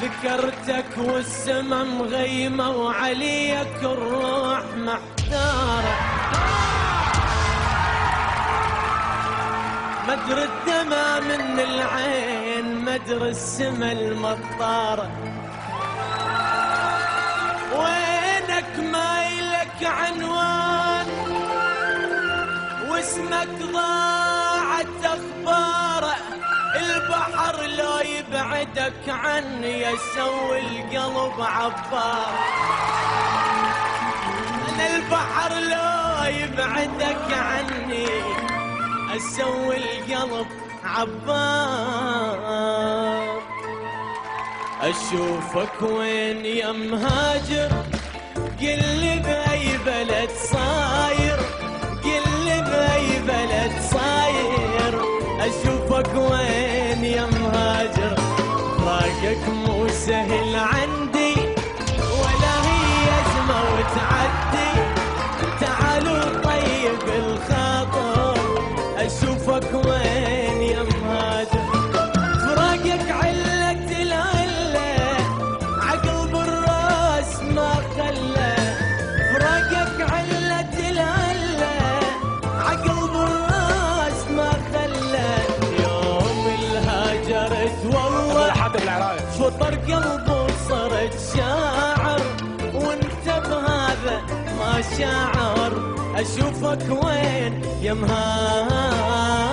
ذكرتك والسما مغيمة وعليك الروح محتارة، مدر الدمى من العين مدر السما المطارة، وينك ما إلك عنوان واسمك ضاعت أخباره، البحر لو يبعدك عني يسوي القلب عبار، أنا البحر لو يبعدك عني اسوي القلب عبار. اشوفك وين يا مهاجر، قل لي باي بلد صاير، قل لي باي بلد صاير، اشوفك وين يا مهاجر، فراقك مو سهل عندي ولا هي ازمه وتعدي، تعالوا طيب الخاطر اشوفك وين يا مهاجر، فراقك علة العلة عقل بالراس ما خلى، فراقك علة العلة عقل بالراس ما خلى، يوم الهاجرت والله فطر قلبي وصرت شاعر، وانت بهذا ما شاعر، اشوفك وين يا مهاجر.